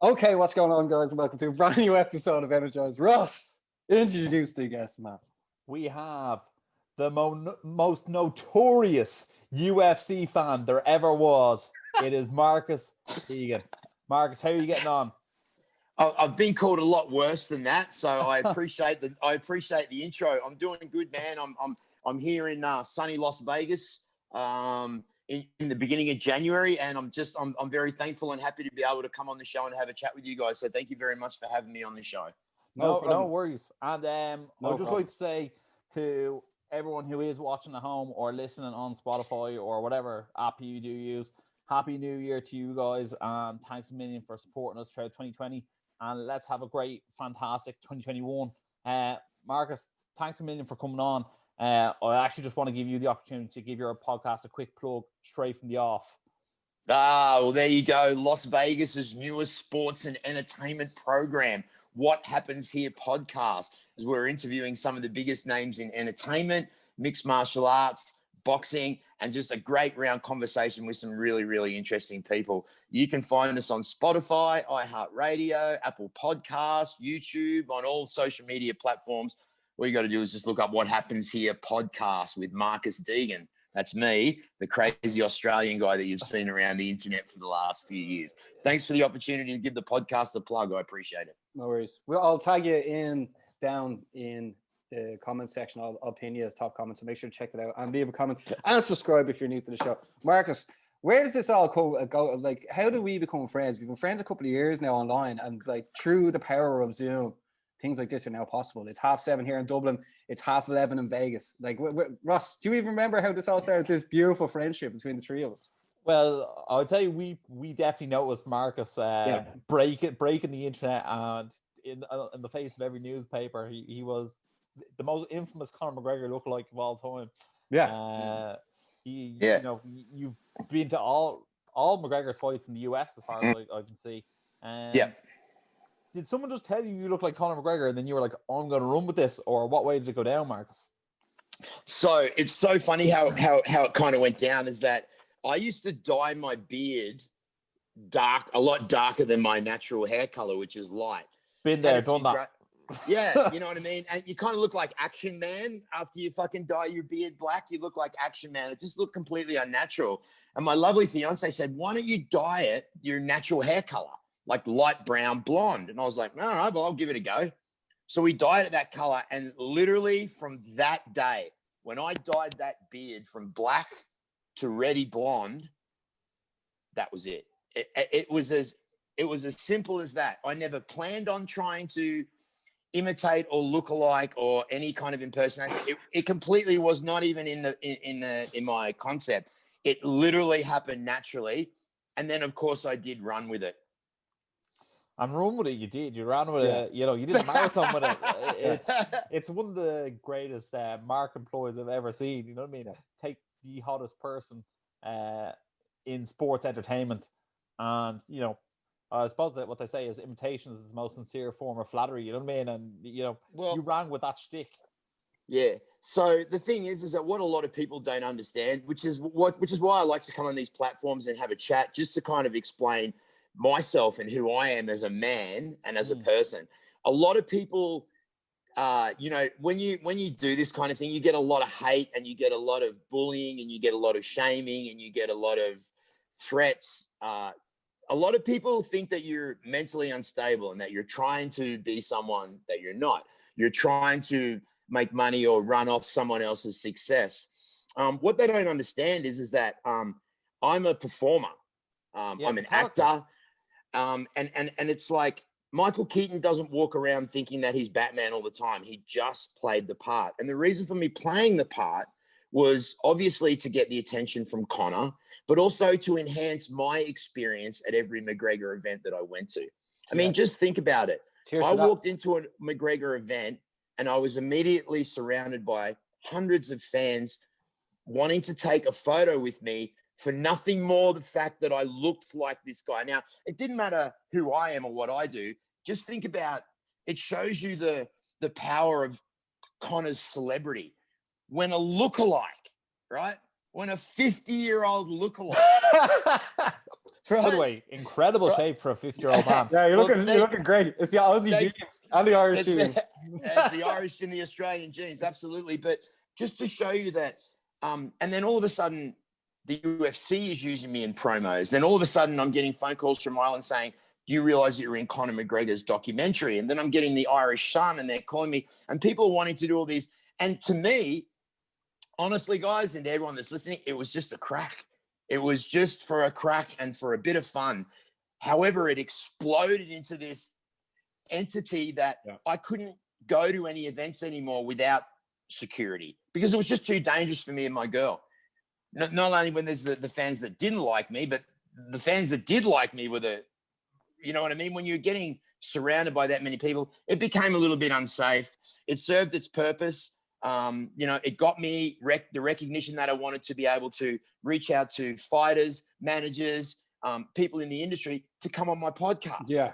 Okay, what's going on, guys? And welcome to a brand new episode of Energized. Ross, introduce the guest, man. We have the most notorious UFC fan there ever was. It is Marcus Deegan. Marcus, how are you getting on? I've been called a lot worse than that, so I appreciate the intro. I'm doing good, man. I'm here in sunny Las Vegas in the beginning of January, and I'm very thankful and happy to be able to come on the show and have a chat with you guys. So thank you very much for having me on the show. No worries. And I'd just like to say to everyone who is watching at home or listening on Spotify or whatever app you do use, Happy New Year to you guys, and thanks a million for supporting us throughout 2020. And let's have a great, fantastic 2021. Marcus, thanks a million for coming on. I actually just want to give you the opportunity to give your podcast a quick plug straight from the off. Well, there you go. Las Vegas's newest sports and entertainment program, What Happens Here podcast, as we're interviewing some of the biggest names in entertainment, mixed martial arts, boxing, and just a great round conversation with some really, really interesting people. You can find us on Spotify, iHeartRadio, Apple Podcasts, YouTube, on all social media platforms. All you got to do is just look up What Happens Here podcast with Marcus Deegan. That's me, the crazy Australian guy that you've seen around the internet for the last few years. Thanks for the opportunity to give the podcast a plug. I appreciate it. No worries. Well, I'll tag you down in the comment section. I'll pin you as top comment, so make sure to check it out and leave a comment and subscribe if you're new to the show. Marcus, where does this all go? Like, how do we become friends? We've been friends a couple of years now online, and like through the power of Zoom, things like this are now possible. It's 7:30 here in Dublin. It's 11:30 in Vegas. Like, Ross, do you even remember how this all started? This beautiful friendship between the three of us. Well, I'll tell you, we definitely noticed Marcus breaking the internet, and in the face of every newspaper, he was the most infamous Conor McGregor lookalike of all time. Yeah. You know, you've been to all McGregor's fights in the US as far as I can see. Did someone just tell you look like Conor McGregor, and then you were like, "Oh, I'm going to run with this," or what way did it go down, Marcus? So it's so funny how it kind of went down. Is that I used to dye my beard a lot darker than my natural hair color, which is light. Been there, done that. Yeah, you know what I mean? And you kind of look like Action Man after you fucking dye your beard black. You look like Action Man. It just looked completely unnatural. And my lovely fiance said, "Why don't you dye it your natural hair color, like light brown blonde?" And I was like, "All right, well, I'll give it a go." So we dyed it that color. And literally from that day, when I dyed that beard from black to reddy blonde, that was it. It was as simple as that. I never planned on trying to imitate or look alike or any kind of impersonation. It completely was not even in my concept. It literally happened naturally. And then of course I did run with it. And run with it, you did. You ran with it. You know, you did a marathon with it. It's one of the greatest mark employees I've ever seen. You know what I mean? Take the hottest person in sports entertainment, and you know, I suppose that what they say is imitation is the most sincere form of flattery. You know what I mean? And you know, you ran with that shtick. Yeah. So the thing is that what a lot of people don't understand, which is why I like to come on these platforms and have a chat, just to kind of explain myself and who I am as a man and as a person. A lot of people, you know, when you do this kind of thing, you get a lot of hate and you get a lot of bullying and you get a lot of shaming and you get a lot of threats. A lot of people think that you're mentally unstable and that you're trying to be someone that you're not. You're trying to make money or run off someone else's success. What they don't understand is that I'm a performer. I'm an actor. And it's like Michael Keaton doesn't walk around thinking that he's Batman all the time. He just played the part. And the reason for me playing the part was obviously to get the attention from Conor, but also to enhance my experience at every McGregor event that I went to. I mean, just think about it. I walked into a McGregor event and I was immediately surrounded by hundreds of fans wanting to take a photo with me for nothing more the fact that I looked like this guy. Now, it didn't matter who I am or what I do. Just think about, it shows you the power of Conor's celebrity. When a lookalike, right? When a 50-year-old lookalike By the way, incredible shape for a 50-year-old man. Yeah, you're looking great. It's the Aussie genes and the Irish genes. The Irish and the Australian genes, absolutely. But just to show you that, and then all of a sudden, the UFC is using me in promos. Then all of a sudden, I'm getting phone calls from Ireland saying, "Do you realize that you're in Conor McGregor's documentary?" And then I'm getting the Irish Sun, and they're calling me, and people are wanting to do all these. And to me, honestly, guys, and to everyone that's listening, it was just a crack. It was just for a crack and for a bit of fun. However, it exploded into this entity that I couldn't go to any events anymore without security because it was just too dangerous for me and my girl. Not only when there's the fans that didn't like me, but the fans that did like me were you know what I mean? When you're getting surrounded by that many people, it became a little bit unsafe. It served its purpose. It got me the recognition that I wanted to be able to reach out to fighters, managers, people in the industry to come on my podcast. Yeah.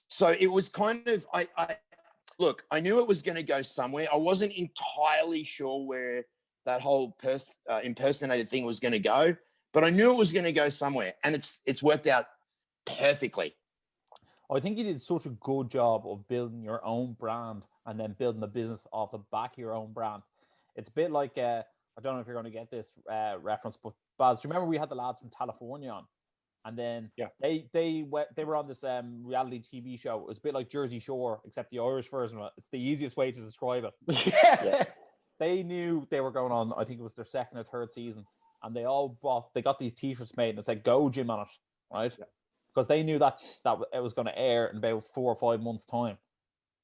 So it was kind of, I knew it was going to go somewhere. I wasn't entirely sure where that whole impersonated thing was going to go, but I knew it was going to go somewhere, and it's worked out perfectly. I think you did such a good job of building your own brand and then building the business off the back of your own brand. It's a bit like, I don't know if you're going to get this reference, but Baz, do you remember we had the lads from California on? And then they were on this reality TV show. It was a bit like Jersey Shore, except the Irish version of it. It's the easiest way to describe it. Yeah. They knew they were going on, I think it was their second or third season, and they got these t-shirts made and it said "Go Gym" on it, right? Yeah. Because they knew that it was going to air in about 4 or 5 months' time.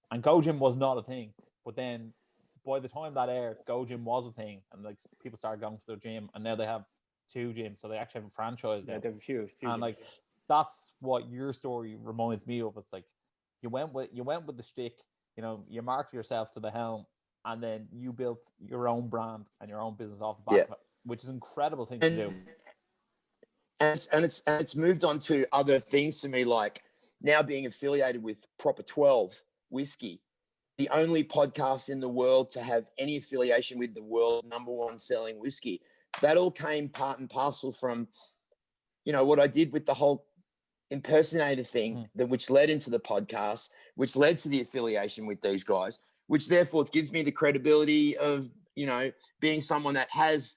And Go Gym was not a thing. But then by the time that aired, Go Gym was a thing. And like people started going to their gym, and now they have 2 gyms. So they actually have a franchise now. Yeah, they have a few and gyms. Like that's what your story reminds me of. It's like you went with the shtick, you marked yourself to the helm, and then you built your own brand and your own business off the back of it, which is an incredible thing to do. And it's moved on to other things for me, like now being affiliated with Proper 12 Whiskey, the only podcast in the world to have any affiliation with the world's #1 selling whiskey. That all came part and parcel from, what I did with the whole impersonator thing, which led into the podcast, which led to the affiliation with these guys, which therefore gives me the credibility of, being someone that has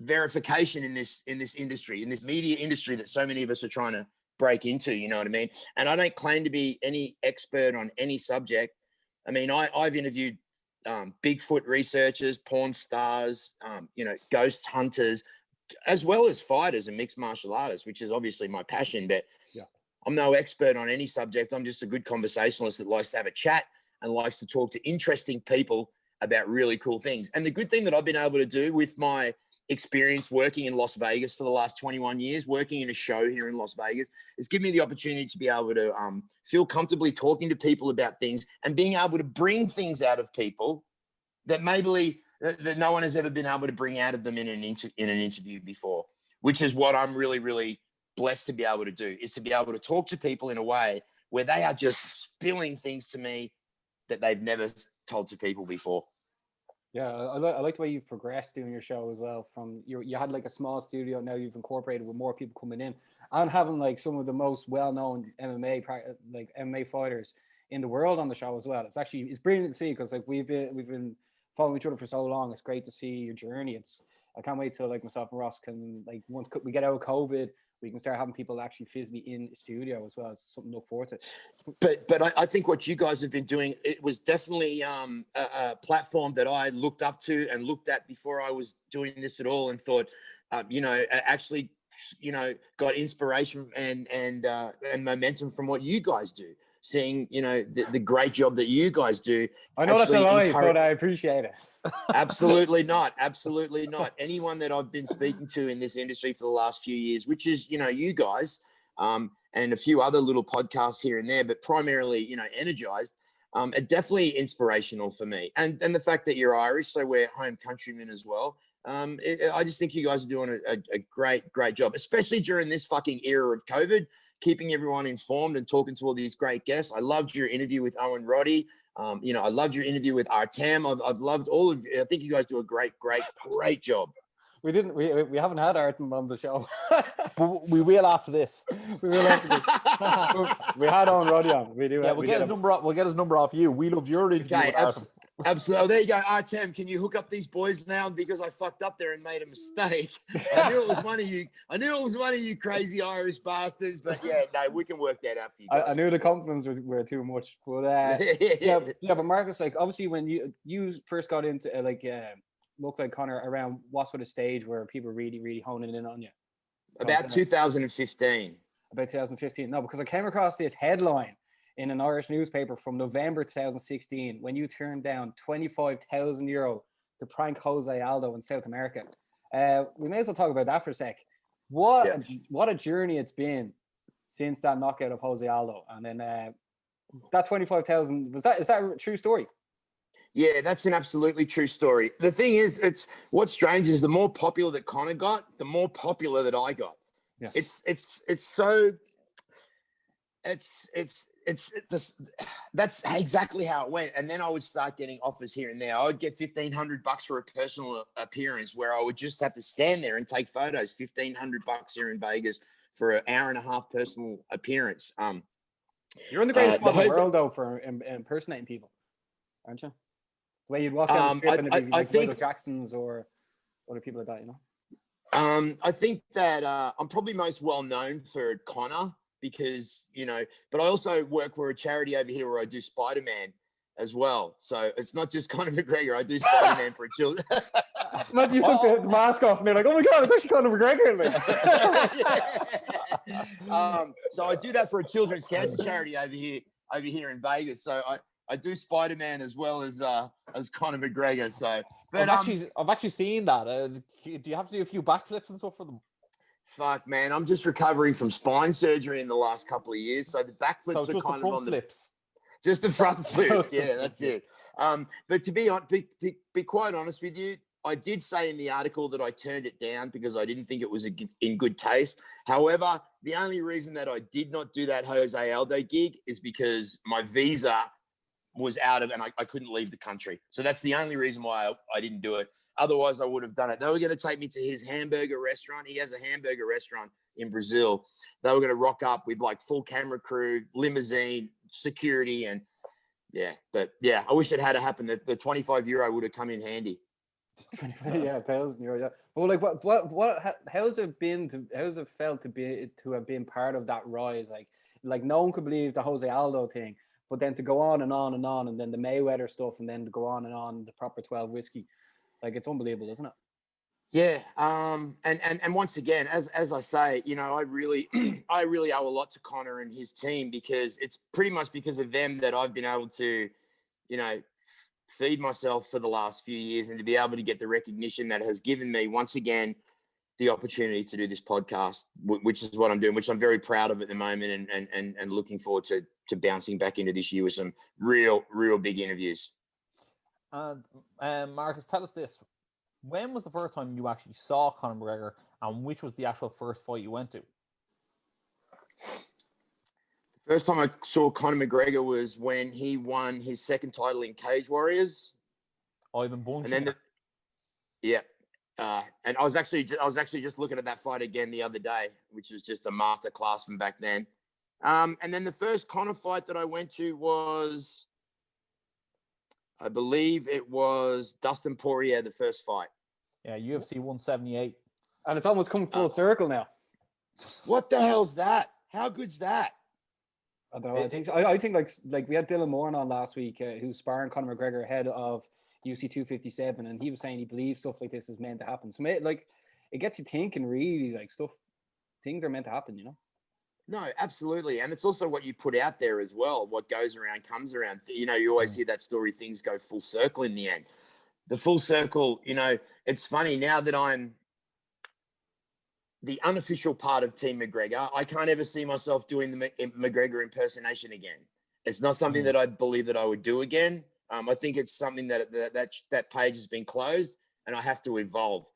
verification in this industry, in this media industry that so many of us are trying to break into, you know what I mean? And I don't claim to be any expert on any subject. I mean, I've interviewed Bigfoot researchers, porn stars, ghost hunters, as well as fighters and mixed martial artists, which is obviously my passion, but I'm no expert on any subject. I'm just a good conversationalist that likes to have a chat and likes to talk to interesting people about really cool things. And the good thing that I've been able to do with my experience working in Las Vegas for the last 21 years, working in a show here in Las Vegas, is give me the opportunity to be able to feel comfortably talking to people about things and being able to bring things out of people that maybe that no one has ever been able to bring out of them in an interview before, which is what I'm really, really blessed to be able to do, is to be able to talk to people in a way where they are just spilling things to me that they've never told to people before. Yeah, I like the way you've progressed doing your show as well. From you had like a small studio, now you've incorporated with more people coming in and having like some of the most well-known MMA fighters in the world on the show as well. It's brilliant to see, because like we've been following each other for so long. It's great to see your journey. I can't wait till like myself and Ross can, like, once we get out of COVID, we can start having people actually physically in the studio as well. It's something to look forward to. But I think what you guys have been doing, it was definitely a platform that I looked up to and looked at before I was doing this at all, and thought, actually, got inspiration and momentum from what you guys do. Seeing, the great job that you guys do. I know that's a lie, but I appreciate it. Absolutely not. Absolutely not. Anyone that I've been speaking to in this industry for the last few years, which is, you guys, and a few other little podcasts here and there, but primarily, Energized, are definitely inspirational for me. And the fact that you're Irish, so we're home countrymen as well. I just think you guys are doing a great job, especially during this fucking era of COVID, keeping everyone informed and talking to all these great guests. I loved your interview with Owen Roddy. I loved your interview with Artem. I've loved all of you. I think you guys do a great job. We didn't. We haven't had Artem on the show. We will after this. We will have to do. We had Owen Roddy on. We do. Yeah, we'll get his number off. We'll get his number off you. We loved your interview. Okay, with Artem. absolutely. Oh, there you go. Artem, can you hook up these boys now? Because I fucked up there and made a mistake. I knew it was one of you. I knew it was one of you crazy Irish bastards. But yeah, no, we can work that out for you guys. I knew the compliments were too much, but yeah. But Marcus, like obviously when you first got into looked like Conor around what sort of stage where people really honing in on you? About 2015. About 2015. No, because I came across this headline in an Irish newspaper from November 2016 when you turned down €25,000 to prank Jose Aldo in South America. We may as well talk about that for a sec. What a journey it's been since that knockout of Jose Aldo, and then that 25,000 is that a true story? Yeah, that's an absolutely true story. The thing is, what's strange is the more popular that Conor got, the more popular that I got. Yeah. That's exactly how it went. And then I would start getting offers here and there. I would get $1,500 for a personal appearance where I would just have to stand there and take photos. $1,500 here in Vegas for an hour and a half personal appearance. You're in the greatest spot in the world though for impersonating people, aren't you? The way you'd walk down the strip and it'd be like Michael Jackson's or other people like that, you know? I think that I'm probably most well known for Conor because, but I also work for a charity over here where I do Spider-Man as well. So it's not just Conor McGregor. I do Spider-Man for children. Imagine you took the mask off and they're like, oh my God, it's actually Conor McGregor. So I do that for a children's cancer charity over here in Vegas. So I do Spider-Man as well as Conor McGregor. So, but I've actually seen that. Do you have to do a few backflips and stuff for them? Fuck, man, I'm just recovering from spine surgery in the last couple of years. So the backflips are kind of on flips. Just the front flips. Yeah, that's it. But to be quite honest with you, I did say in the article that I turned it down because I didn't think it was in good taste. However, the only reason that I did not do that Jose Aldo gig is because my visa was out of, and I couldn't leave the country. So that's the only reason why I didn't do it. Otherwise, I would have done it. They were going to take me to his hamburger restaurant. He has a hamburger restaurant in Brazil. They were going to rock up with like full camera crew, limousine, security, and yeah. But yeah, I wish it had happened. The €25 would have come in handy. Yeah, €1,000. Yeah. Well, like how's it felt to have been part of that rise? Like no one could believe the Jose Aldo thing, but then to go on and on and on, and then the Mayweather stuff, and then to go on and on, the proper 12 whiskey. Like, it's unbelievable, isn't it? Yeah. And once again, as I say, I really owe a lot to Conor and his team because it's pretty much because of them that I've been able to, feed myself for the last few years and to be able to get the recognition that has given me once again the opportunity to do this podcast, which is what I'm doing, which I'm very proud of at the moment and looking forward to bouncing back into this year with some real big interviews. And Marcus, tell us this. When was the first time you actually saw Conor McGregor and which was the actual first fight you went to? The first time I saw Conor McGregor was when he won his second title in Cage Warriors. Ivan Bunch. And then and I was actually just looking at that fight again the other day, which was just a masterclass from back then. And then the first Conor fight that I went to was, I believe it was Dustin Poirier, the first fight. Yeah, UFC 178. And it's almost come full circle now. What the hell's that? How good's that? I don't know. I think like we had Dylan Moran on last week, who's sparring Conor McGregor ahead of UFC 257, and he was saying he believes stuff like this is meant to happen. So like, it gets you thinking really, like things are meant to happen, No, absolutely. And it's also what you put out there as well. What goes around comes around. You always hear that story, things go full circle in the end. The full circle, it's funny now that I'm the unofficial part of Team McGregor, I can't ever see myself doing the McGregor impersonation again. It's not something that I believe that I would do again. I think it's something that page has been closed and I have to evolve.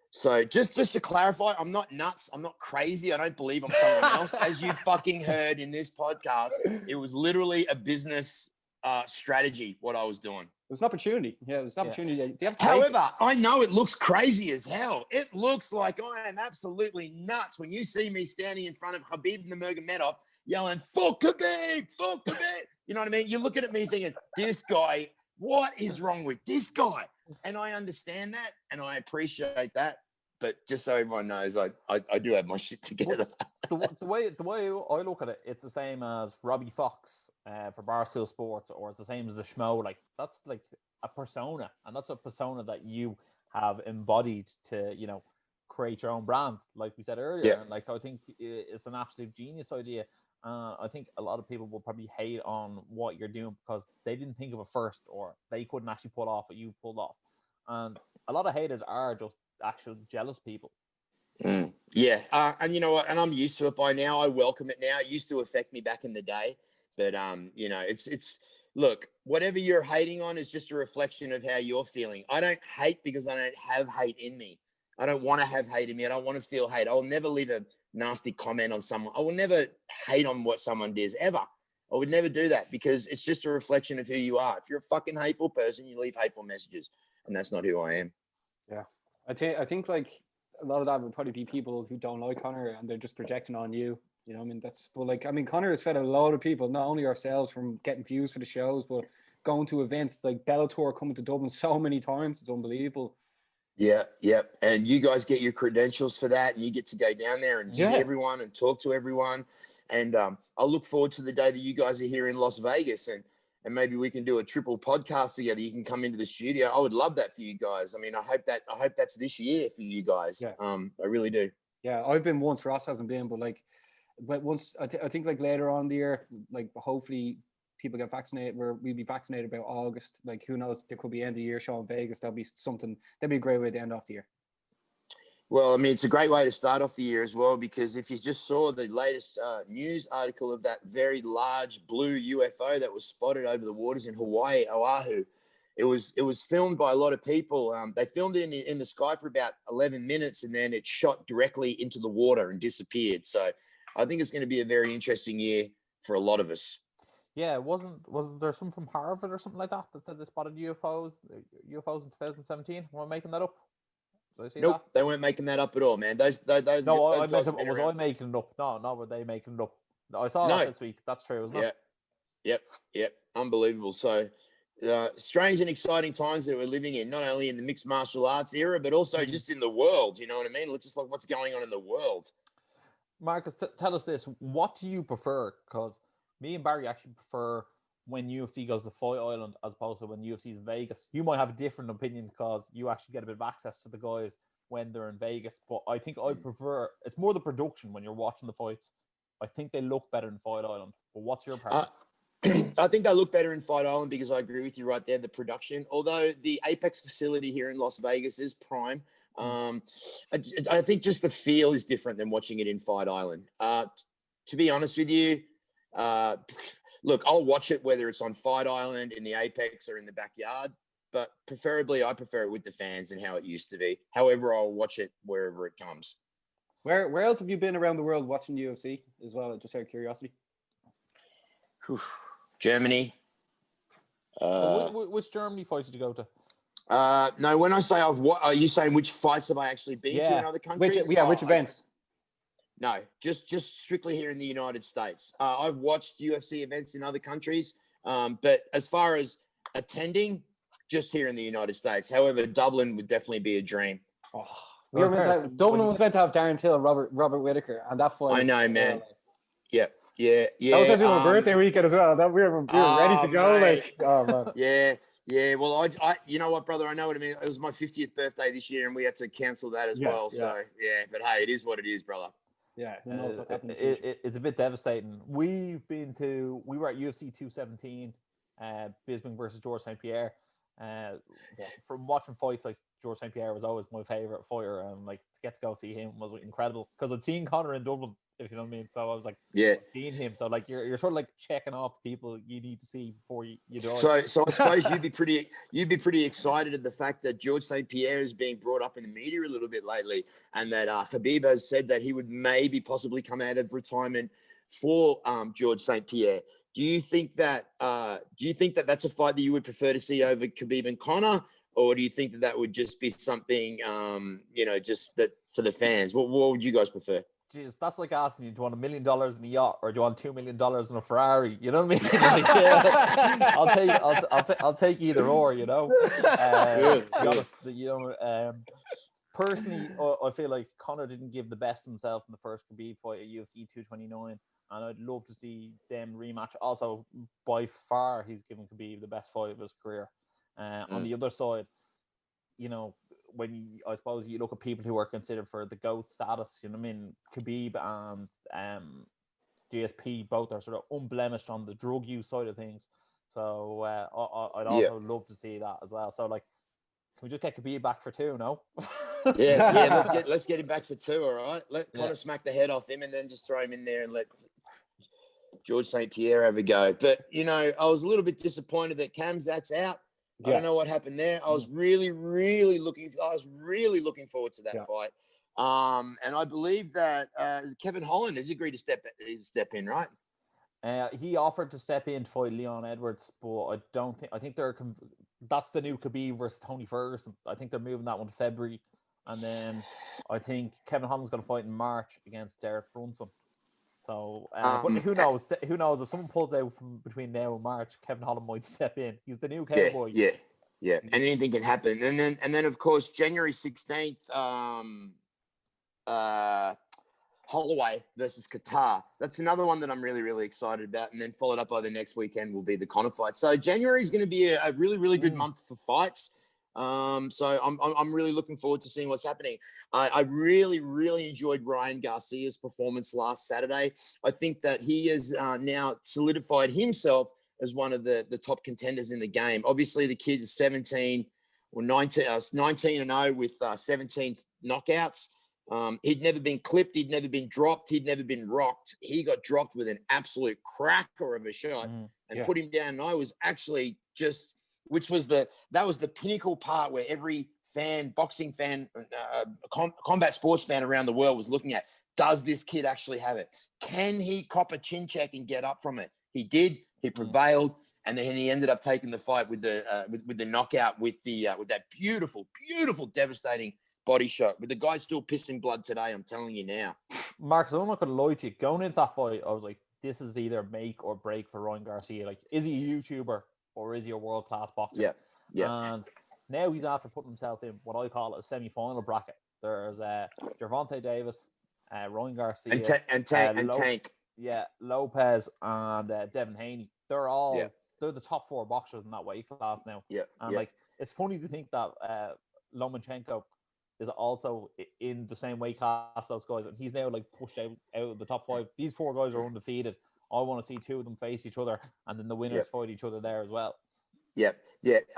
So just to clarify, I'm not nuts. I'm not crazy. I don't believe I'm someone else. As you fucking heard in this podcast, it was literally a business strategy what I was doing. It was an opportunity. Yeah, it was an opportunity. They have to take However, I know it looks crazy as hell. It looks like I am absolutely nuts when you see me standing in front of Khabib Nurmagomedov yelling, "Fuck Khabib! Fuck Khabib!" You know what I mean? You're looking at me thinking, this guy, what is wrong with this guy? And I understand that, and I appreciate that. But just so everyone knows, I do have my shit together. The way I look at it, it's the same as Robbie Fox for Barstool Sports, or it's the same as the Schmo. Like, that's like a persona, and that's a persona that you have embodied to, you know, create your own brand, like we said earlier. Yeah. And like, I think it's an absolute genius idea. I think a lot of people will probably hate on what you're doing because they didn't think of it first, or they couldn't actually pull off what you pulled off. And a lot of haters are just actual jealous people. Yeah. And you know what? And I'm used to it by now. I welcome it now. It used to affect me back in the day. But, you know, it's look, whatever you're hating on is just a reflection of how you're feeling. I don't hate because I don't have hate in me. I don't want to have hate in me. I don't want to feel hate. I'll never leave a nasty comment on someone. I will never hate on what someone does, ever. I would never do that because it's just a reflection of who you are. If you're a fucking hateful person, you leave hateful messages, and that's not who I am. Yeah. I think like a lot of that would probably be people who don't like Conor and they're just projecting on you. You know, I mean, Conor has fed a lot of people, not only ourselves from getting views for the shows, but going to events like Bellator, coming to Dublin so many times. It's unbelievable. Yeah. And you guys get your credentials for that, and you get to go down there and see everyone and talk to everyone. And I look forward to the day that you guys are here in Las Vegas, and maybe we can do a triple podcast together. You can come into the studio. I would love that for you guys. I mean, I hope that's this year for you guys. Yeah. I really do. Yeah, I've been once. Ross hasn't been, but once I think like later on the year, like hopefully people get vaccinated. We'll be vaccinated about August. Like, who knows? There could be end of the year show in Vegas. That'd be something. That'd be a great way to end off the year. Well, I mean, it's a great way to start off the year as well, because if you just saw the latest news article of that very large blue UFO that was spotted over the waters in Hawaii, Oahu, it was filmed by a lot of people. They filmed it in the sky for about 11 minutes, and then it shot directly into the water and disappeared. So I think it's going to be a very interesting year for a lot of us. Yeah, wasn't there some from Harvard or something like that said they spotted UFOs in 2017? Am I making that up? Nope, they weren't making that up at all, man. Those no, those I meant was I making it up? No, were they making it up? No, I saw that this week. That's true, isn't it? Yep. Unbelievable. So strange and exciting times that we're living in, not only in the mixed martial arts era, but also just in the world. You know what I mean? It's just like what's going on in the world. Marcus, tell us this. What do you prefer? Because me and Barry actually prefer when UFC goes to Fight Island as opposed to when UFC is in Vegas. You might have a different opinion because you actually get a bit of access to the guys when they're in Vegas. But I think I prefer, it's more the production when you're watching the fights. I think they look better in Fight Island. But what's your preference? I think they look better in Fight Island because I agree with you right there, the production. Although the Apex facility here in Las Vegas is prime. I think just the feel is different than watching it in Fight Island. To be honest with you, look, I'll watch it whether it's on Fight Island, in the Apex, or in the backyard. But preferably, I prefer it with the fans and how it used to be. However, I'll watch it wherever it comes. Where else have you been around the world watching UFC as well? Just out of curiosity. Germany. Which Germany fights did you go to? No, when I say are you saying which fights have I actually been to in other countries? Which events? No, just strictly here in the United States. I've watched UFC events in other countries, but as far as attending, just here in the United States. However, Dublin would definitely be a dream. Dublin was meant to have Darren Till, Robert Whittaker, and that fight. I know, man. Yeah. That was actually my birthday weekend as well. That we were ready to go. Mate. Man. Yeah. Well, I you know what, brother? I know what I mean. It was my 50th birthday this year, and we had to cancel that as well. Yeah. So yeah, but hey, it is what it is, brother. Yeah, who knows what happened. It's a bit devastating. We were at UFC 217, Bisping versus George St. Pierre. From watching fights, like George St. Pierre was always my favorite fighter, and like to get to go see him was incredible because I'd seen Conor in Dublin, if you know what I mean. So I was like, seeing him. So like you're sort of like checking off people you need to see before you die. So I suppose you'd be pretty excited at the fact that George St. Pierre is being brought up in the media a little bit lately, and that Khabib has said that he would maybe possibly come out of retirement for George St. Pierre. Do you think that that's a fight that you would prefer to see over Khabib and Conor, or do you think that that would just be something, just that for the fans? What would you guys prefer? Jeez, that's like asking you, do you want $1 million in a yacht or do you want $2 million in a Ferrari? You know what I mean? Like, yeah, I'll take either or. You know, to be honest, personally, I feel like Conor didn't give the best of himself in the first Khabib fight at UFC 229, and I'd love to see them rematch. Also, by far, he's given Khabib the best fight of his career. On the other side, I suppose you look at people who are considered for the GOAT status, you know what I mean? Khabib and GSP both are sort of unblemished on the drug use side of things. So I'd also love to see that as well. So like, can we just get Khabib back for 2? No. yeah. Let's get him back for 2. All right. Let Conor smack the head off him, and then just throw him in there and let George St. Pierre have a go. But I was a little bit disappointed that Khamzat's out. I don't know what happened there. I was really looking forward to that fight. And I believe that Kevin Holland has agreed to step in, right? He offered to step in to fight Leon Edwards, but I think that's the new Khabib versus Tony Ferguson. I think they're moving that one to February. And then I think Kevin Holland's going to fight in March against Derek Brunson. So, but who knows? Who knows? If someone pulls out from between now and March, Kevin Holland might step in. He's the new cowboy. Yeah. And anything can happen. And then of course January 16th, Holloway versus Qatar. That's another one that I'm really excited about. And then followed up by the next weekend will be the Conor fight. So January is going to be a really good month for fights. So I'm really looking forward to seeing what's happening. I really enjoyed Ryan Garcia's performance last Saturday. I think that he has now solidified himself as one of the top contenders in the game. Obviously, the kid is 19 and 0 with 17 knockouts. He'd never been clipped. He'd never been dropped. He'd never been rocked. He got dropped with an absolute cracker of a shot and put him down. And I was actually just... that was the pinnacle part where every fan, boxing fan, combat sports fan around the world was looking at, does this kid actually have it? Can he cop a chin check and get up from it? He did. He prevailed, and then he ended up taking the fight with the knockout with that beautiful, devastating body shot. With the guy still pissing blood today, I'm telling you now. Marcus, I'm not going to lie to you. Going into that fight, I was like, this is either make or break for Ryan Garcia. Like, is he a YouTuber? Or is he a world-class boxer? Yeah. And now he's after putting himself in what I call a semi-final bracket. There's Gervonta Davis, Ryan Garcia, and Tank. Yeah, Lopez and Devin Haney. They're the top 4 boxers in that weight class now. Like, it's funny to think that Lomachenko is also in the same weight class as those guys, and he's now like pushed out of the top 5. These 4 guys are undefeated. I want to see 2 of them face each other, and then the winners fight each other there as well. Yeah.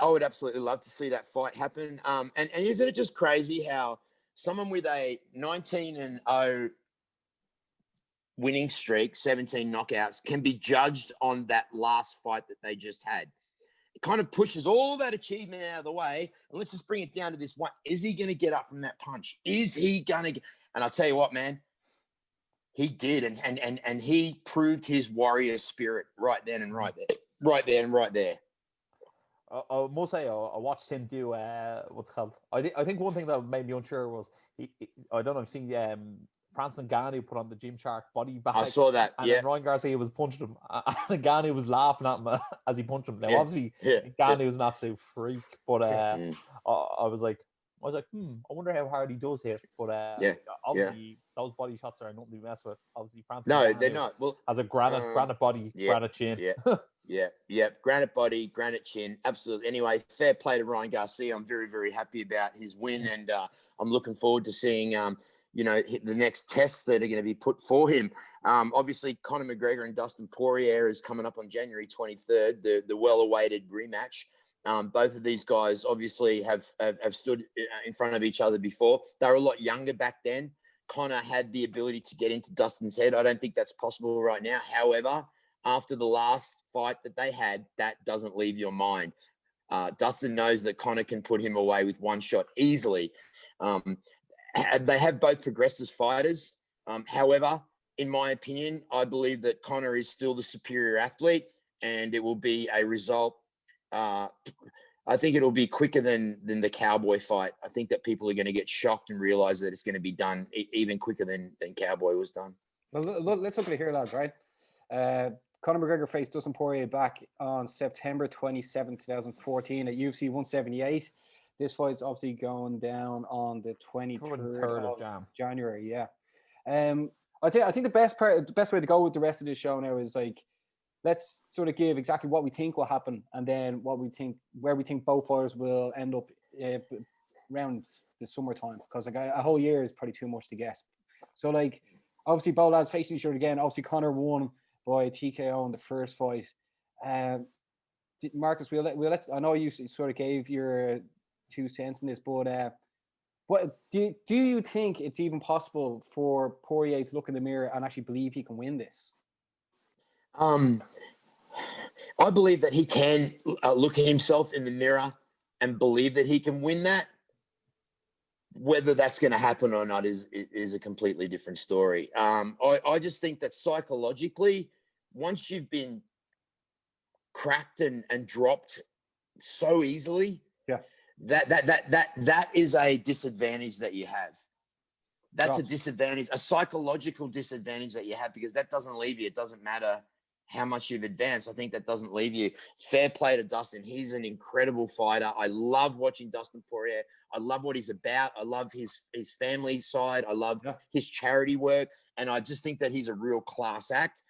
I would absolutely love to see that fight happen. And isn't it just crazy how someone with a 19 and 0 winning streak, 17 knockouts, can be judged on that last fight that they just had? It kind of pushes all that achievement out of the way. And let's just bring it down to this one. Is he going to get up from that punch? Is he going to get... And I'll tell you what, man. He did, and he proved his warrior spirit right then and right there. I must say, I watched him do what's called. I think one thing that made me unsure was I don't know if you've seen Francis Ngannou put on the Gymshark body bag. I saw that. And then Ryan Garcia was punching him, and Ngannou was laughing at him as he punched him. Now, obviously, Ngannou was an absolute freak, but I was like, I wonder how hard he does hit. But obviously, those body shots are nothing to mess with. Obviously, Francis. No, they're not. Well, has a granite body, granite chin. Granite body, granite chin. Absolutely. Anyway, fair play to Ryan Garcia. I'm very happy about his win, and I'm looking forward to seeing the next tests that are going to be put for him. Obviously, Conor McGregor and Dustin Poirier is coming up on January 23rd. The well-awaited rematch. Both of these guys obviously have stood in front of each other before. They were a lot younger back then. Conor had the ability to get into Dustin's head. I don't think that's possible right now. However, after the last fight that they had, that doesn't leave your mind. Dustin knows that Conor can put him away with one shot easily. They have both progressed as fighters. However, in my opinion, I believe that Conor is still the superior athlete, and it will be a result. I think it'll be quicker than the Cowboy fight. I think that people are going to get shocked and realize that it's going to be done even quicker than Cowboy was done. Well, let's look at it here, lads, right? Conor McGregor faced Dustin Poirier back on September 27, 2014 at UFC 178. This fight's obviously going down on the 23rd of January. Yeah. I think the best way to go with the rest of this show now is like, let's sort of give exactly what we think will happen, and then where we think both fighters will end up around the summertime, because like a whole year is probably too much to guess. So like, obviously both lads facing each other again. Obviously Conor won by TKO in the first fight. Marcus, we'll let I know you sort of gave your 2 cents in this, but what do you think it's even possible for Poirier to look in the mirror and actually believe he can win this? I believe that he can look at himself in the mirror and believe that he can win that. Whether that's going to happen or not is a completely different story. I just think that psychologically, once you've been cracked and dropped so easily, that is a disadvantage that you have. That's a disadvantage, a psychological disadvantage that you have, because that doesn't leave you. It doesn't matter how much you've advanced. I think that doesn't leave you. Fair play to Dustin. He's an incredible fighter. I love watching Dustin Poirier. I love what he's about. I love his family side. I love his charity work. And I just think that he's a real class act.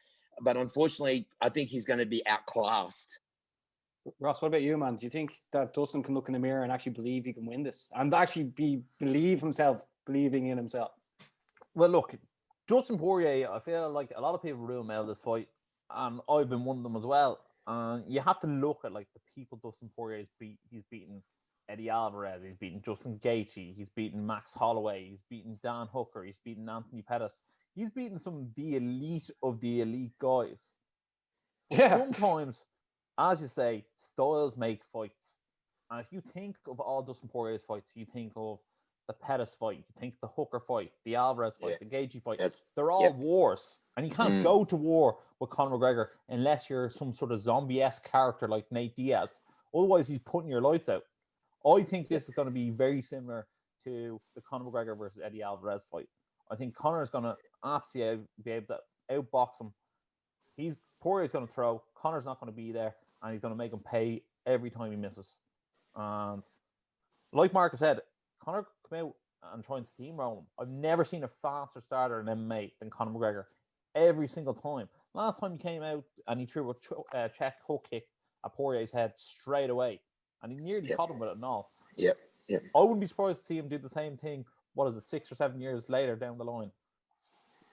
But unfortunately, I think he's going to be outclassed. Ross, what about you, man? Do you think that Dustin can look in the mirror and actually believe he can win this, and actually believing in himself? Well, look, Dustin Poirier, I feel like a lot of people rule him out of this fight, and I've been one of them as well. And you have to look at like the people Dustin Poirier he's beaten Eddie Alvarez, he's beaten Justin Gaethje, he's beaten Max Holloway, he's beaten Dan Hooker, he's beaten Anthony Pettis, he's beaten some of the elite guys. But sometimes, as you say, styles make fights. And if you think of all Dustin Poirier's fights, you think of the Pettis fight, you think the Hooker fight, the Alvarez fight, the Gaethje fight. They're all wars. And you can't go to war with Conor McGregor unless you're some sort of zombie-esque character like Nate Diaz. Otherwise, he's putting your lights out. I think this is going to be very similar to the Conor McGregor versus Eddie Alvarez fight. I think Conor is going to absolutely be able to outbox him. Poirier's going to throw. Conor's not going to be there, and he's going to make him pay every time he misses. And like Marcus said, Conor come out and try and steamroll him. I've never seen a faster starter in MMA than Conor McGregor. Every single time. Last time he came out and he threw a check hook kick at Poirier's head straight away, and he nearly caught him with it and all. Yeah. I wouldn't be surprised to see him do the same thing. What is it, 6 or 7 years later down the line?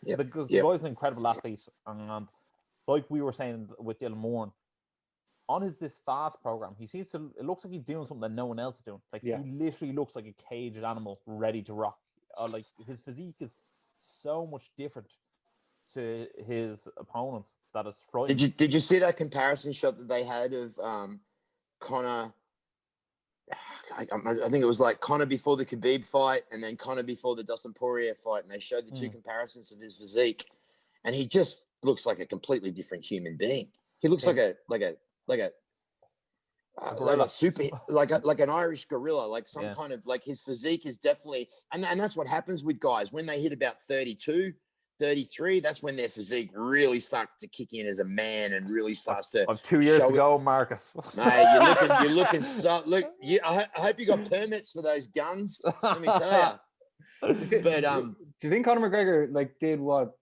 The guy's an incredible athlete, and like we were saying with Dylan Moore, on this fast program, it looks like he's doing something that no one else is doing. Like he literally looks like a caged animal ready to rock. Like his physique is so much different to his opponents that is frightening. Did you see that comparison shot that they had of Conor? I think it was like Conor before the Khabib fight, and then Conor before the Dustin Poirier fight, and they showed the two comparisons of his physique, and he just looks like a completely different human being. He looks like an Irish gorilla, like some kind of, like, his physique is definitely, and that's what happens with guys when they hit about 32, 33. That's when their physique really starts to kick in as a man and really starts to. 2 years ago, Marcus. Mate, you're looking so. Look, I hope you got permits for those guns. Let me tell you. But do you think Conor McGregor did what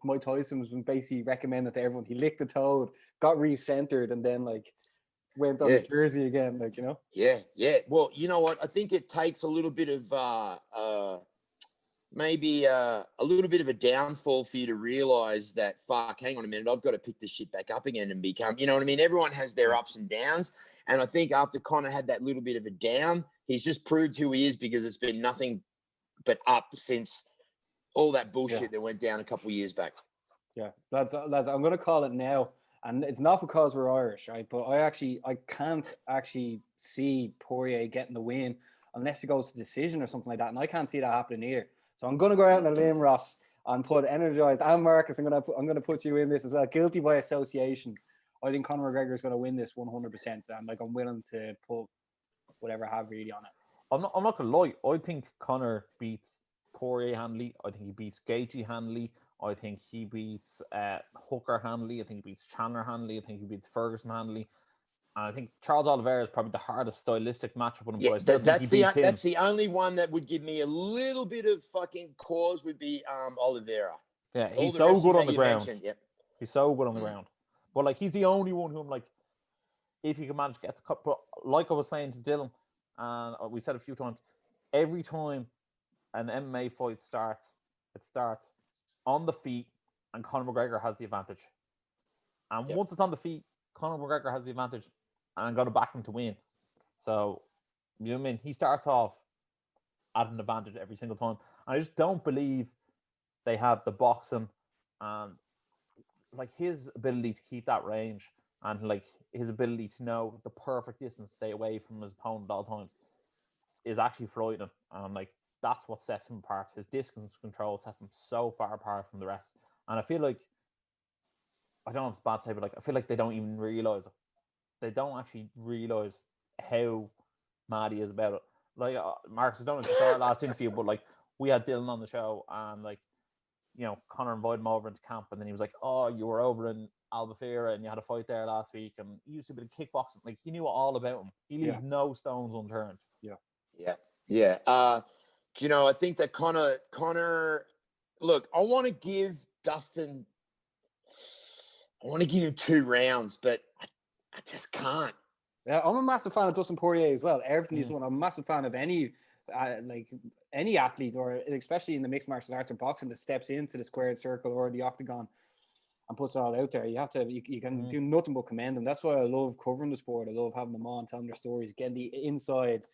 Mike Tyson was basically recommended to everyone? He licked the toad, got recentered, and then went on his jersey again, Yeah. Well, you know what? I think it takes a little bit of maybe a little bit of a downfall for you to realize that, hang on a minute, I've got to pick this shit back up again and become, you know what I mean? Everyone has their ups and downs. And I think after Conor had that little bit of a down, he's just proved who he is, because it's been nothing but up since all that bullshit that went down a couple of years back. Yeah, lads, I'm going to call it now. And it's not because we're Irish, right? But I can't actually see Poirier getting the win unless it goes to decision or something like that. And I can't see that happening either. So I'm going to go out on a limb, Ross. and put Energized and Marcus. I'm gonna put you in this as well. Guilty by association. I think Conor McGregor is gonna win this 100%, and like I'm willing to put whatever I have really on it. I'm not gonna lie. I think Conor beats Poirier handily. I think he beats Gaethje handily. I think he beats Hooker handily. I think he beats Chandler handily. I think he beats Ferguson handily. And I think Charles Oliveira is probably the hardest stylistic matchup on him. Yeah, But that's the only one that would give me a little bit of fucking cause would be Oliveira. Yeah, he's so good on the ground. Yep. He's so good on the ground. But like, he's the only one who I'm like, if you can manage to get the cut. But like I was saying to Dylan, and we said a few times, every time an MMA fight starts, it starts on the feet, and Conor McGregor has the advantage. And once it's on the feet, Conor McGregor has the advantage, and I'm going to back him to win. So, you know what I mean? He starts off at an advantage every single time. And I just don't believe they have the boxing and like his ability to keep that range and like his ability to know the perfect distance, stay away from his opponent at all times, is actually frightening. And like, that's what sets him apart. His distance control sets him so far apart from the rest. And I feel like, I don't know if it's bad to say, but like, I feel like they don't even realize it. They don't actually realize how mad he is about it. Like, Marcus, I don't know if you saw our last interview, but like, we had Dylan on the show, and like, you know, Conor invited him over into camp, and then he was like, "Oh, you were over in Albufeira and you had a fight there last week, and he used to be a kickboxing." Like, he knew all about him. He leaves no stones unturned. Yeah. Do you know? I think that Conor. Look, I want to give Dustin. I want to give him 2 rounds, but I just can't. Yeah, I'm a massive fan of Dustin Poirier as well. Everything he's done, I'm a massive fan of any athlete, or especially in the mixed martial arts or boxing, that steps into the squared circle or the octagon and puts it all out there. You can do nothing but commend them. That's why I love covering the sport. I love having them on, telling their stories, getting the inside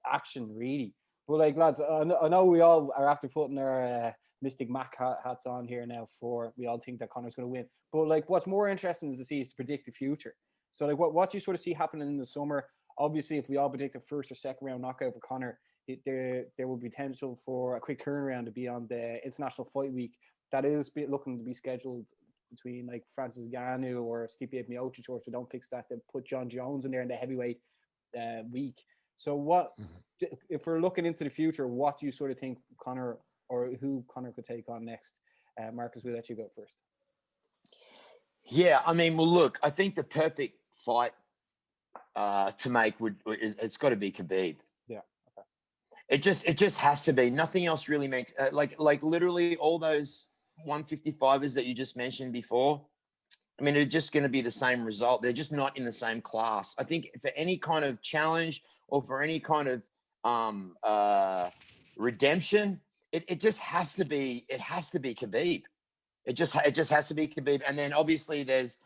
action, really. But like, lads, I know we all are after putting our Mystic Mac hats on here now, for we all think that Conor's going to win. But like, what's more interesting is to see is to predict the future. So like, what do you sort of see happening in the summer? Obviously, if we all predict a first or second round knockout for Conor, there will be potential for a quick turnaround to be on the International Fight Week. That is looking to be scheduled between like Francis Ngannou or Stipe Miocic, or if they don't fix that, they'll put John Jones in there in the heavyweight week. So what, if we're looking into the future, what do you sort of think Conor, or who Conor could take on next? Marcus, we'll let you go first. Yeah, I mean, well, look, I think the perfect fight to make it's got to be Khabib. Yeah, okay. It just has to be. Nothing else really makes like literally all those 155ers that you just mentioned before. I mean, they're just going to be the same result. They're just not in the same class. I think for any kind of challenge or for any kind of redemption, it just has to be. It has to be Khabib. It just has to be Khabib. And then obviously there's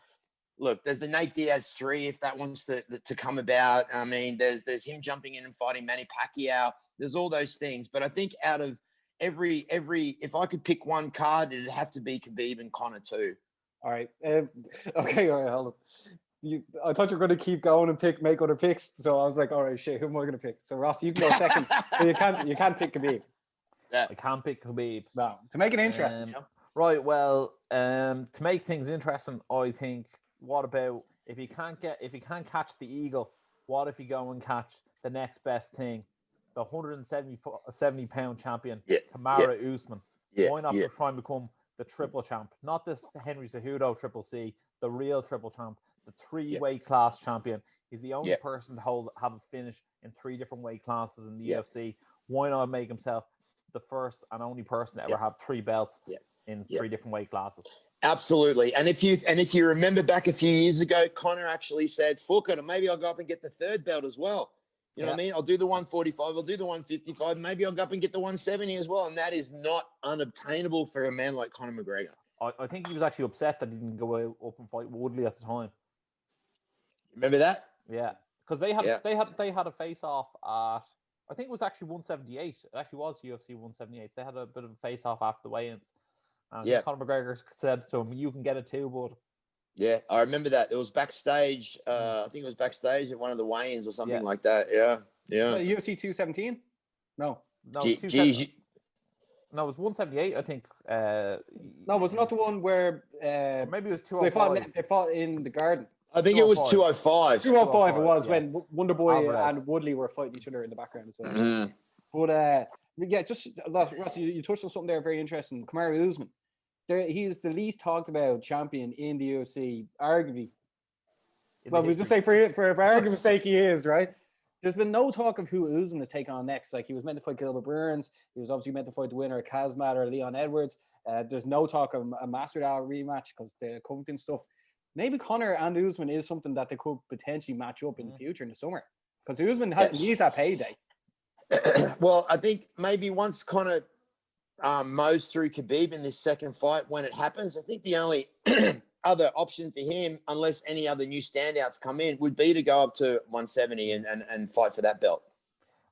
the Nate Diaz 3 if that wants to come about. I mean, there's him jumping in and fighting Manny Pacquiao. There's all those things. But I think out of every if I could pick one card, it'd have to be Khabib and Conor too. All right. Okay. All right. Hold on. I thought you were going to keep going and make other picks. So I was like, all right, shit, who am I going to pick? So Ross, you can go second. So you can't pick Khabib. Yeah. I can't pick Khabib. No, to make it interesting. You know? Right. Well, to make things interesting, I think, what about if you can't catch the eagle, what if you go and catch the next best thing, the 170-pound champion, Kamaru Usman? Why not try and become the triple champ? Not this Henry Cejudo triple C, the real triple champ, the 3-weight class champion. He's the only person to have a finish in 3 different weight classes in the UFC. Why not make himself the first and only person to ever have 3 belts in 3 different weight classes? Absolutely. And if you remember back a few years ago, Conor actually said, "Fuck it, maybe I'll go up and get the 3rd belt as well." You know what I mean? I'll do the 145, I'll do the 155, maybe I'll go up and get the 170 as well. And that is not unobtainable for a man like Conor McGregor. I think he was actually upset that he didn't go up and fight Woodley at the time. Remember that? Yeah, because they had a face off at, I think it was actually 178. It actually was UFC 178. They had a bit of a face off after the weigh-ins. And Conor McGregor said to him, "You can get it too, bud." Yeah, I remember that. It was backstage. I think it was backstage at one of the weigh-ins or something like that. Yeah. So UFC 217? No. Geez, No, it was 178. I think. No, was it not the one where maybe it was they 205. fought in the garden? I think it was 205. 205 it was, yeah. when Wonderboy Alvarez. and Woodley were fighting each other in the background as well. Mm. But yeah, just Ross, you touched on something there very interesting. Kamaru Usman, he is the least talked about champion in the UFC, arguably. Well, we just say for argument's sake, he is, right? There's been no talk of who Usman is taking on next. Like, he was meant to fight Gilbert Burns. He was obviously meant to fight the winner of Kazmat or Leon Edwards. There's no talk of a Masvidal rematch because the Covington stuff. Maybe Conor and Usman is something that they could potentially match up in the future in the summer, because Usman needs that payday. Well, I think maybe once Conor mows through Khabib in this second fight, when it happens, I think the only other option for him, unless any other new standouts come in, would be to go up to 170 and fight for that belt.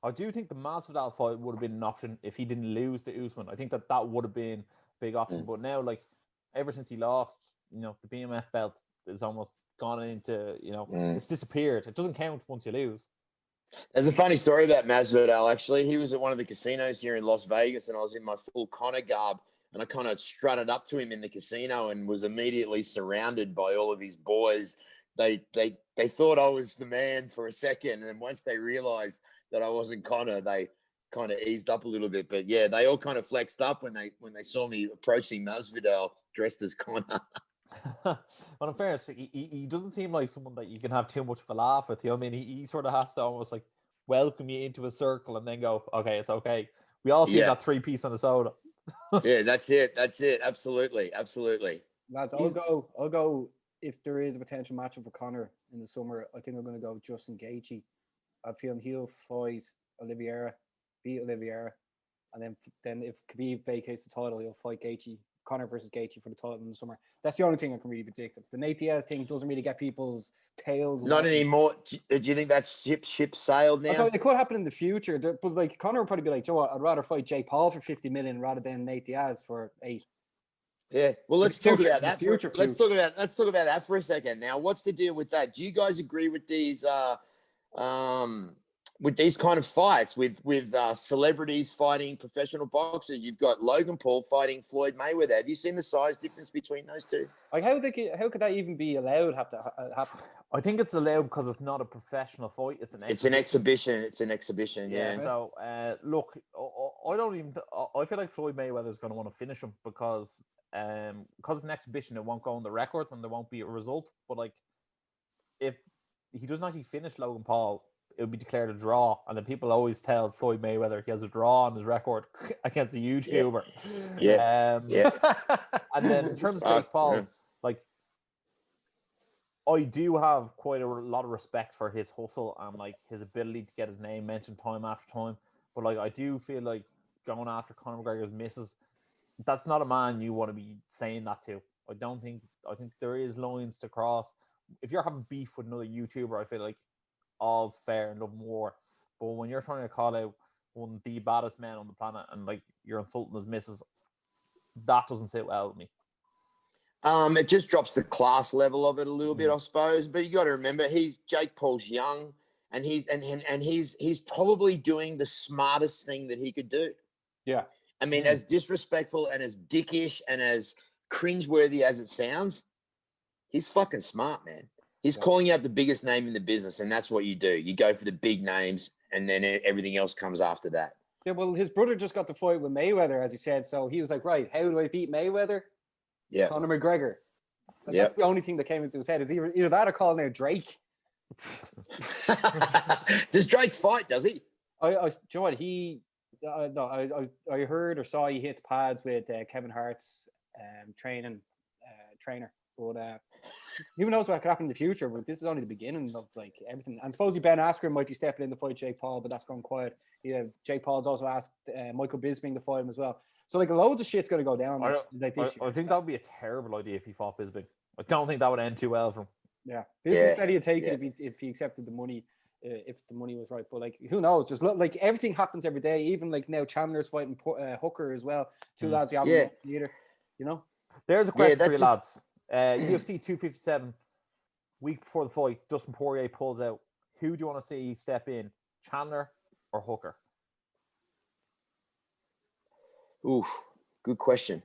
I do think the Masvidal fight would have been an option if he didn't lose to Usman. I think that would have been a big option. But now, like, ever since he lost, the BMF belt is almost gone into, it's disappeared. It doesn't count once you lose. There's a funny story about Masvidal, actually. He was at one of the casinos here in Las Vegas, and I was in my full Conor garb, and I kind of strutted up to him in the casino and was immediately surrounded by all of his boys. They thought I was the man for a second, and then once they realized that I wasn't Conor, they kind of eased up a little bit. But yeah, they all kind of flexed up when they saw me approaching Masvidal dressed as Conor. Well, in fairness, he doesn't seem like someone that you can have too much of a laugh with. I mean, he sort of has to almost like welcome you into a circle and then go, okay, it's okay. We all see that 3-piece on the soda. Yeah, that's it. Absolutely. Lads, I'll go if there is a potential matchup for Conor in the summer. I think I'm going to go Justin Gaethje. I feel he'll fight Oliveira, beat Oliveira, and then if Khabib vacates the title, he'll fight Conor versus Gaethje for the title in the summer. That's the only thing I can really predict. The Nate Diaz thing doesn't really get people's tails. Not anymore. Do you think that's ship sailed now? It could happen in the future, but like Conor would probably be like, you know what, I'd rather fight Jake Paul for 50 million rather than Nate Diaz for 8. Yeah, well, let's talk about that. Let's talk about that for a second. Now, what's the deal with that? Do you guys agree with these kind of fights with celebrities fighting professional boxers? You've got Logan Paul fighting Floyd Mayweather. Have you seen the size difference between those two? Like, how could that even be allowed? Have to happen? I think it's allowed because it's not a professional fight. It's an exhibition. It's an exhibition. Yeah. So look, I feel like Floyd Mayweather is going to want to finish him because it's an exhibition. It won't go on the records and there won't be a result. But like, if he doesn't actually finish Logan Paul, it would be declared a draw, and then people always tell Floyd Mayweather he has a draw on his record against a YouTuber. Yeah. And then in terms of Jake Paul, like, I do have quite a lot of respect for his hustle and like his ability to get his name mentioned time after time. But like, I do feel like going after Conor McGregor's misses, that's not a man you want to be saying that to. I think there is lines to cross. If you're having beef with another YouTuber, I feel like all's fair and love and war. But when you're trying to call out one of the baddest men on the planet and like you're insulting his missus, that doesn't sit well with me. It just drops the class level of it a little bit, I suppose. But you got to remember, Jake Paul's young, and he's probably doing the smartest thing that he could do. Yeah. I mean, as disrespectful and as dickish and as cringeworthy as it sounds, he's fucking smart, man. He's calling out the biggest name in the business, and that's what you do. You go for the big names, and then everything else comes after that. Yeah, well, his brother just got to fight with Mayweather, as he said. So he was like, right, how do I beat Mayweather? Yeah. Conor McGregor. That's the only thing that came into his head. Is either that or calling out Drake. Does Drake fight, does he? Do you know what? I heard or saw he hits pads with Kevin Hart's trainer. But who knows what could happen in the future? But this is only the beginning of like everything. And supposedly Ben Askren might be stepping in to fight Jake Paul, but that's gone quiet. Yeah, Jake Paul's also asked Michael Bisping to fight him as well. So like loads of shit's going to go down. I think that would be a terrible idea if he fought Bisping. I don't think that would end too well for him. Yeah, Bisping said he'd take it if he accepted the money. If the money was right, but like who knows? Just like everything happens every day. Even like now, Chandler's fighting Hooker as well. Two lads you haven't met either. You know. There's a question for you lads. UFC 257, week before the fight, Dustin Poirier pulls out. Who do you want to see step in, Chandler or Hooker? Ooh, good question.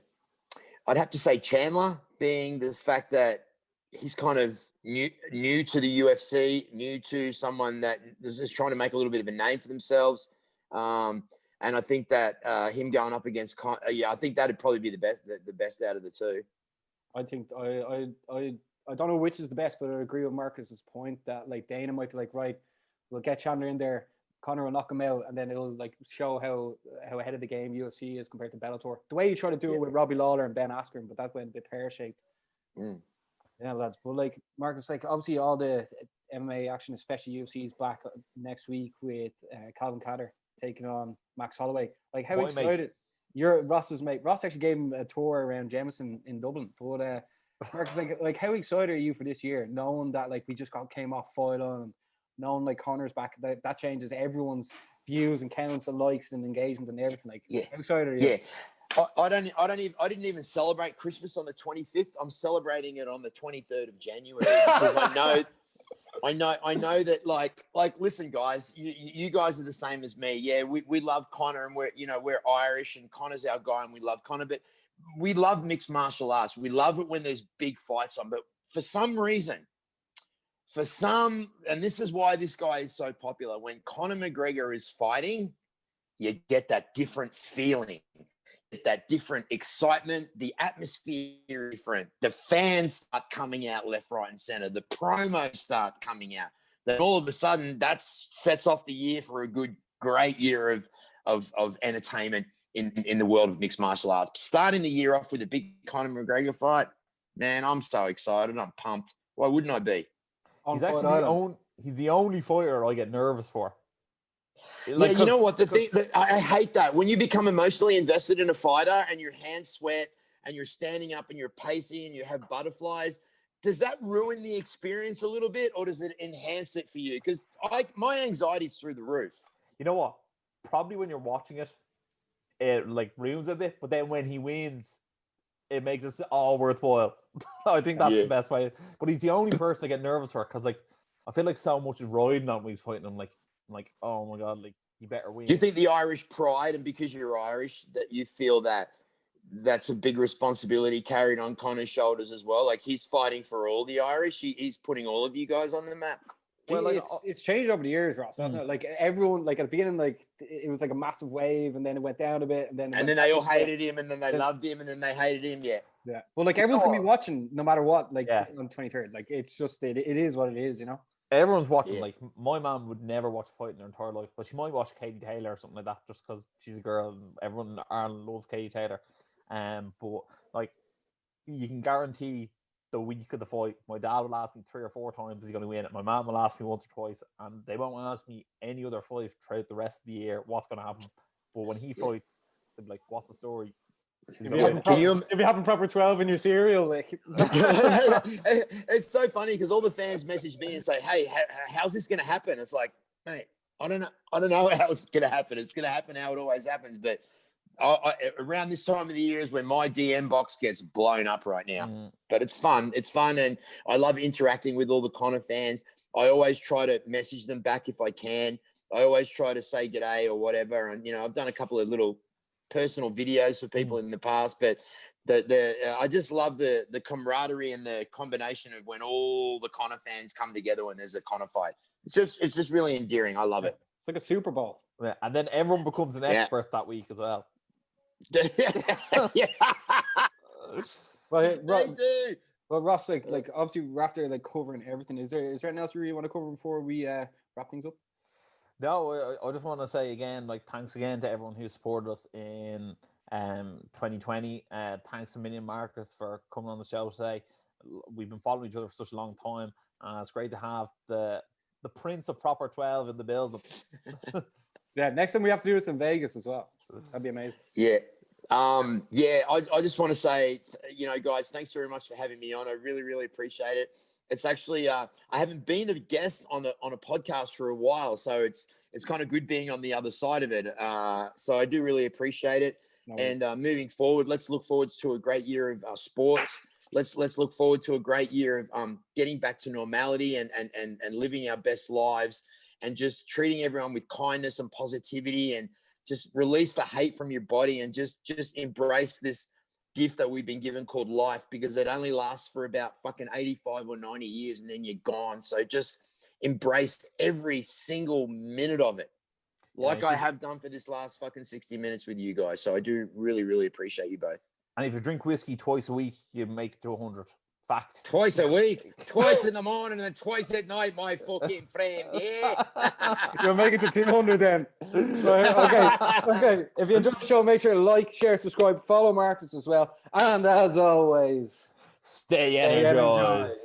I'd have to say Chandler, being this fact that he's kind of new to the UFC, new to someone that is just trying to make a little bit of a name for themselves. And I think that him going up against, I think that'd probably be the best out of the two. I think I don't know which is the best, but I agree with Marcus's point that like Dana might be like, right, we'll get Chandler in there, Conor will knock him out, and then it'll like show how ahead of the game UFC is compared to Bellator. The way you try to do it with Robbie Lawler and Ben Askren, but that went a bit pear-shaped. Yeah, lads. But like Marcus, like obviously all the MMA action, especially UFC, is back next week with Calvin Kattar taking on Max Holloway. Like how excited you're Ross's mate. Ross actually gave him a tour around Jameson in Dublin. But Marcus, like how excited are you for this year, knowing that like we just came off Foyle and knowing like Conor's back, that changes everyone's views and counts and likes and engagement and everything. Like how excited are you? Yeah. I didn't even celebrate Christmas on the 25th. I'm celebrating it on the 23rd of January because I know that like listen guys, you guys are the same as me. Yeah, we love Conor and we're Irish and Conor's our guy and we love Conor, but we love mixed martial arts. We love it when there's big fights on, but for some reason, and this is why this guy is so popular, when Conor McGregor is fighting, you get that different feeling. That different excitement, the atmosphere is different. The fans start coming out left, right, and center. The promos start coming out. Then all of a sudden, that sets off the year for a great year of entertainment in the world of mixed martial arts. Starting the year off with a big Conor McGregor fight, man, I'm so excited. I'm pumped. Why wouldn't I be? He's actually he's the only fighter I get nervous for. Like, yeah, you know what? The thing that I hate that when you become emotionally invested in a fighter and your hands sweat and you're standing up and you're pacing and you have butterflies, does that ruin the experience a little bit or does it enhance it for you? Because my anxiety's through the roof. You know what? Probably when you're watching it, it like ruins a bit, but then when he wins, it makes it all worthwhile. I think that's the best way. But he's the only person I get nervous for because like I feel like so much is riding on when he's fighting him. Like, oh my God, like you better win. Do you think the Irish pride, and because you're Irish, that you feel that that's a big responsibility carried on Conor's shoulders as well? Like he's fighting for all the Irish. He's putting all of you guys on the map. Well, like it's changed over the years, Ross, hasn't it? Like everyone, like at the beginning, like it was like a massive wave, and then it went down a bit, and then they all hated him, and then they loved him, and then they hated him. Yeah. Well, like everyone's gonna be watching no matter what. Like on 23rd, like it's just it is what it is, you know. Everyone's watching. Like my mom would never watch a fight in her entire life, but she might watch Katie Taylor or something like that, just because she's a girl and everyone in Ireland loves Katie Taylor. But like you can guarantee the week of the fight, my dad will ask me 3 or 4 times is he going to win it. My mom will ask me once or twice, and they won't ask me any other fight throughout the rest of the year what's going to happen. But when he fights, they'll be like, "What's the story?" If you having proper 12 in your cereal, like it's so funny because all the fans message me and say, "Hey, how's this going to happen?" It's like, mate, I don't know how it's going to happen. It's going to happen how it always happens. But around this time of the year is when my DM box gets blown up right now. But it's fun. It's fun, and I love interacting with all the Conor fans. I always try to message them back if I can. I always try to say g'day or whatever. And I've done a couple of little personal videos for people in the past, but I just love the camaraderie and the combination of when all the Conor fans come together when there's a Conor fight. It's just really endearing. I love it. It's like a Super Bowl. Yeah, and then everyone becomes an expert that week as well. Yeah. Well, They do. Well, Ross, like obviously we're after like covering everything. Is there anything else you really want to cover before we wrap things up? No, I just want to say again, like thanks again to everyone who supported us in 2020. Thanks a million, Marcus, for coming on the show today. We've been following each other for such a long time, and it's great to have the Prince of Proper 12 in the building. Yeah, next time we have to do this in Vegas as well. That'd be amazing. Yeah. I just want to say, guys, thanks very much for having me on. I really, really appreciate it. It's actually, I haven't been a guest on a podcast for a while, so it's kind of good being on the other side of it. So I do really appreciate it. No and moving forward, let's look forward to a great year of sports. Let's look forward to a great year of getting back to normality and living our best lives and just treating everyone with kindness and positivity and just release the hate from your body and just embrace this gift that we've been given called life, because it only lasts for about fucking 85 or 90 years and then you're gone. So just embrace every single minute of it, like I have done for this last fucking 60 minutes with you guys. So I do really, really appreciate you both. And if you drink whiskey twice a week, you make it to 100. Fact. Twice a week, twice in the morning and twice at night, my fucking friend. Yeah. You'll make it to 200 then. Right, okay. If you enjoyed the show, make sure to like, share, subscribe, follow Marcus as well. And as always, stay energized.